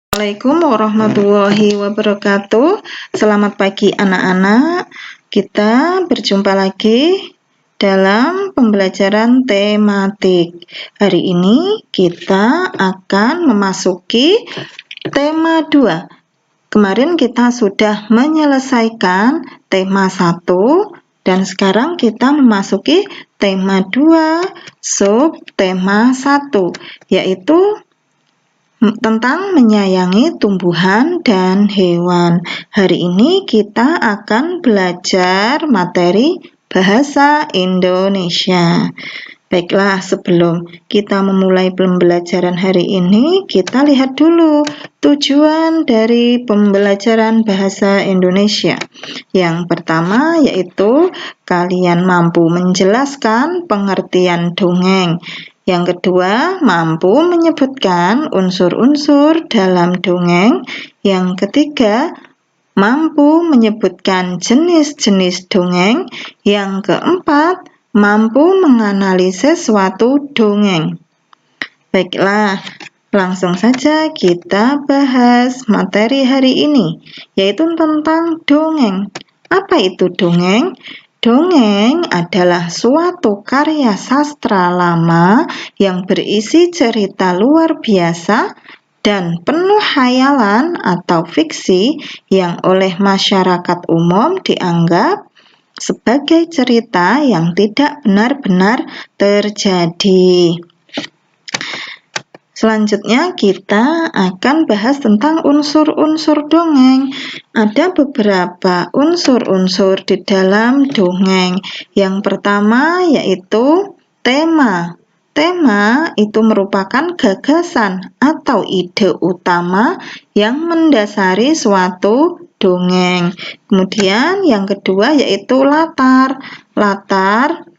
Assalamualaikum warahmatullahi wabarakatuh. Selamat pagi anak-anak. Kita berjumpa lagi dalam pembelajaran tematik. Hari ini kita akan memasuki tema 2. Kemarin kita sudah menyelesaikan tema 1 dan sekarang kita memasuki tema 2 sub tema 1, yaitu tentang menyayangi tumbuhan dan hewan. Hari ini kita akan belajar materi bahasa Indonesia. Baiklah, sebelum kita memulai pembelajaran hari ini, kita lihat dulu tujuan dari pembelajaran bahasa Indonesia. Yang pertama yaitu kalian mampu menjelaskan pengertian dongeng. Yang kedua, mampu menyebutkan unsur-unsur dalam dongeng. Yang ketiga, mampu menyebutkan jenis-jenis dongeng. Yang keempat, mampu menganalisis suatu dongeng. Baiklah, langsung saja kita bahas materi hari ini, yaitu tentang dongeng. Apa itu dongeng? Dongeng adalah suatu karya sastra lama yang berisi cerita luar biasa dan penuh khayalan atau fiksi yang oleh masyarakat umum dianggap sebagai cerita yang tidak benar-benar terjadi. Selanjutnya kita akan bahas tentang unsur-unsur dongeng. Ada beberapa unsur-unsur di dalam dongeng. Yang pertama yaitu tema. Tema itu merupakan gagasan atau ide utama yang mendasari suatu dongeng. Kemudian yang kedua yaitu latar. Latar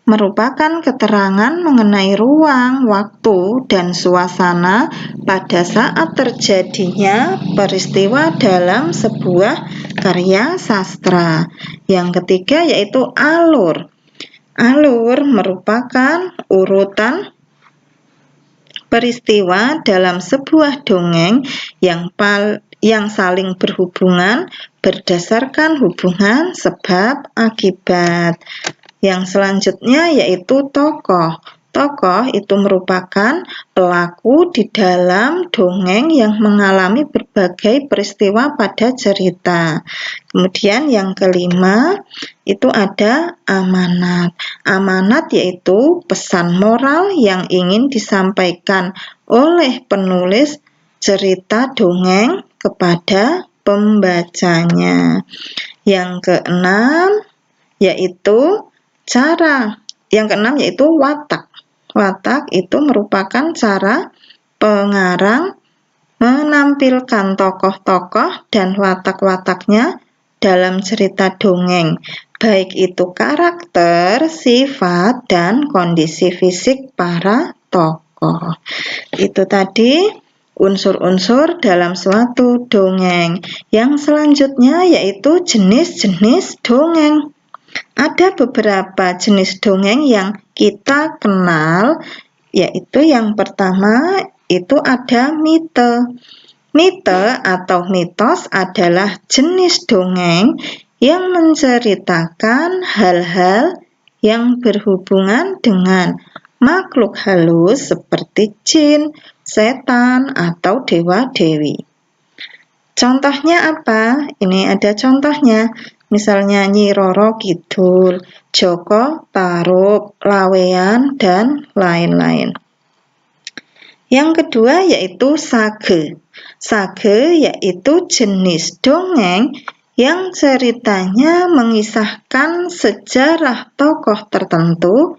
merupakan keterangan mengenai ruang, waktu, dan suasana pada saat terjadinya peristiwa dalam sebuah karya sastra. Yang ketiga yaitu alur. Alur merupakan urutan peristiwa dalam sebuah dongeng yang saling berhubungan berdasarkan hubungan sebab akibat. Yang selanjutnya yaitu tokoh. Tokoh itu merupakan pelaku di dalam dongeng yang mengalami berbagai peristiwa pada cerita. Kemudian yang kelima itu ada amanat. Amanat yaitu pesan moral yang ingin disampaikan oleh penulis cerita dongeng kepada pembacanya. Yang keenam yaitu watak. Watak itu merupakan cara pengarang menampilkan tokoh-tokoh dan watak-wataknya dalam cerita dongeng, baik itu karakter, sifat, dan kondisi fisik para tokoh. Itu tadi unsur-unsur dalam suatu dongeng. Yang selanjutnya yaitu jenis-jenis dongeng. Ada beberapa jenis dongeng yang kita kenal, yaitu yang pertama itu ada mite. Mite atau mitos adalah jenis dongeng yang menceritakan hal-hal yang berhubungan dengan makhluk halus seperti jin, setan, atau dewa-dewi. Contohnya apa? Ini ada contohnya. Misalnya Nyi Roro Kidul, Joko Tarub, Lawean, dan lain-lain. Yang kedua yaitu sage. Sage yaitu jenis dongeng yang ceritanya mengisahkan sejarah tokoh tertentu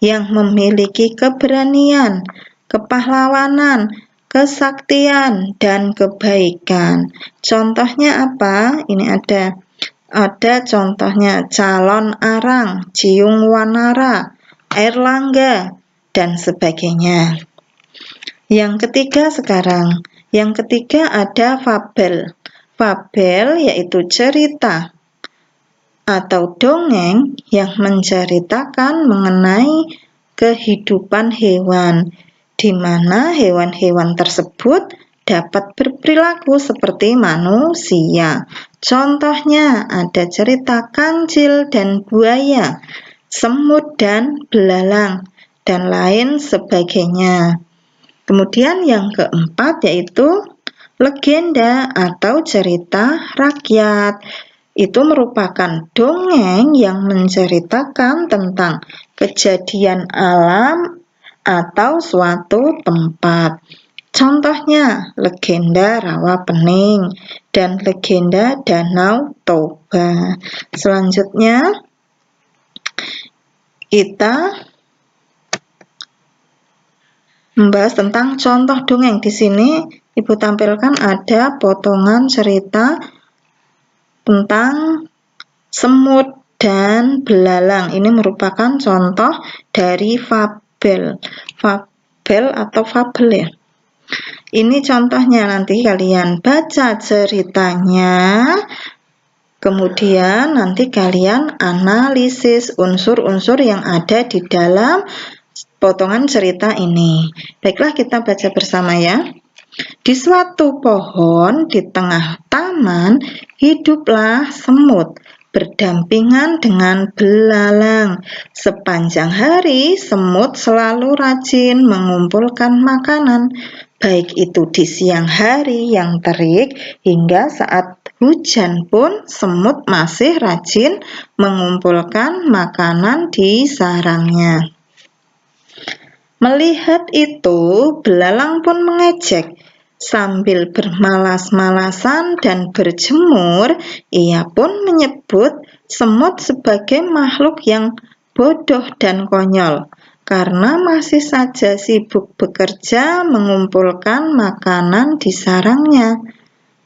yang memiliki keberanian, kepahlawanan, kesaktian, dan kebaikan. Contohnya apa? Ini ada contohnya Calon Arang, Ciung Wanara, Airlangga, dan sebagainya. Yang ketiga ada fabel. Fabel yaitu cerita atau dongeng yang menceritakan mengenai kehidupan hewan, di mana hewan-hewan tersebut dapat berperilaku seperti manusia. Contohnya ada cerita kancil dan buaya, semut dan belalang, dan lain sebagainya. Kemudian yang keempat yaitu legenda atau cerita rakyat. Itu merupakan dongeng yang menceritakan tentang kejadian alam atau suatu tempat. Contohnya legenda Rawa Pening dan legenda Danau Toba. Selanjutnya kita membahas tentang contoh dongeng. Di sini Ibu tampilkan ada potongan cerita tentang semut dan belalang. Ini merupakan contoh dari fabel. Fabel atau fabel ya. Ini contohnya, nanti kalian baca ceritanya. Kemudian nanti kalian analisis unsur-unsur yang ada di dalam potongan cerita ini. Baiklah, kita baca bersama ya. Di suatu pohon di tengah taman hiduplah semut berdampingan dengan belalang. Sepanjang hari semut selalu rajin mengumpulkan makanan, baik itu di siang hari yang terik hingga saat hujan pun semut masih rajin mengumpulkan makanan di sarangnya. Melihat itu, belalang pun mengejek. Sambil bermalas-malasan dan berjemur, ia pun menyebut semut sebagai makhluk yang bodoh dan konyol, karena masih saja sibuk bekerja mengumpulkan makanan di sarangnya.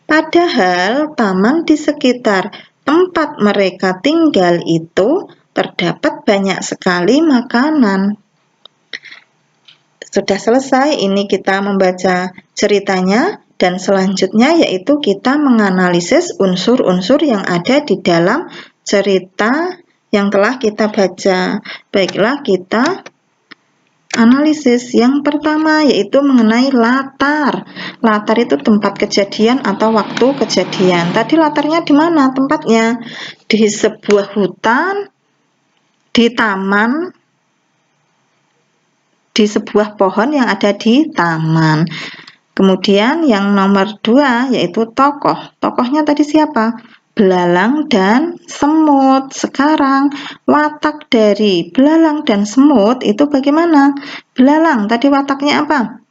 Padahal taman di sekitar tempat mereka tinggal itu terdapat banyak sekali makanan. Sudah selesai, ini kita membaca ceritanya, dan selanjutnya yaitu kita menganalisis unsur-unsur yang ada di dalam cerita yang telah kita baca. Baiklah, kita analisis. Yang pertama yaitu mengenai latar. Latar itu tempat kejadian atau waktu kejadian. Tadi latarnya di mana tempatnya? Di sebuah hutan, di taman, di sebuah pohon yang ada di taman. Kemudian yang nomor 2 yaitu tokoh. Tokohnya tadi siapa? Belalang dan semut. Sekarang watak dari belalang dan semut itu bagaimana? Belalang tadi wataknya apa?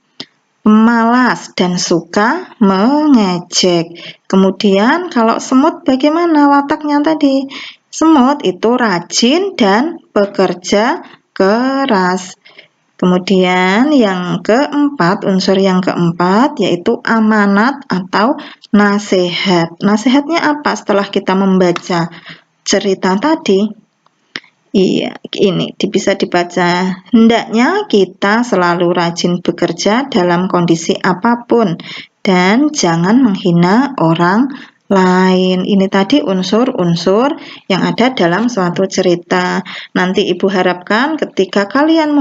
Malas dan suka mengejek. Kemudian kalau semut bagaimana wataknya tadi? Semut itu rajin dan bekerja keras. Kemudian yang keempat, unsur yang keempat yaitu amanat atau nasihat. Nasihatnya apa setelah kita membaca cerita tadi? Iya, ini bisa dibaca. Hendaknya kita selalu rajin bekerja dalam kondisi apapun dan jangan menghina orang lain. Ini tadi unsur-unsur yang ada dalam suatu cerita. Nanti Ibu harapkan ketika kalian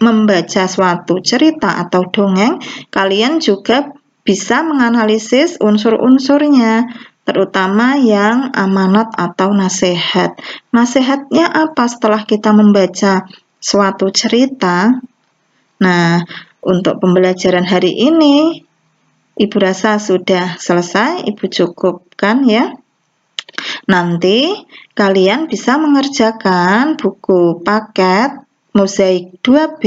membaca suatu cerita atau dongeng, kalian juga bisa menganalisis unsur-unsurnya, terutama yang amanat atau nasihat. Nasihatnya apa setelah kita membaca suatu cerita? Nah, untuk pembelajaran hari ini Ibu rasa sudah selesai, Ibu cukupkan ya. Nanti kalian bisa mengerjakan buku paket Mozaik 2B.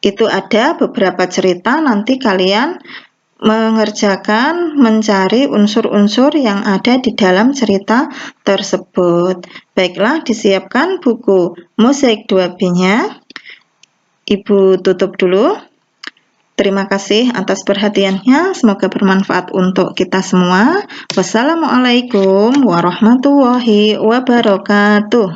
Itu ada beberapa cerita, nanti kalian mengerjakan mencari unsur-unsur yang ada di dalam cerita tersebut. Baiklah, disiapkan buku Mozaik 2B-nya. Ibu tutup dulu. Terima kasih atas perhatiannya, semoga bermanfaat untuk kita semua. Wassalamualaikum warahmatullahi wabarakatuh.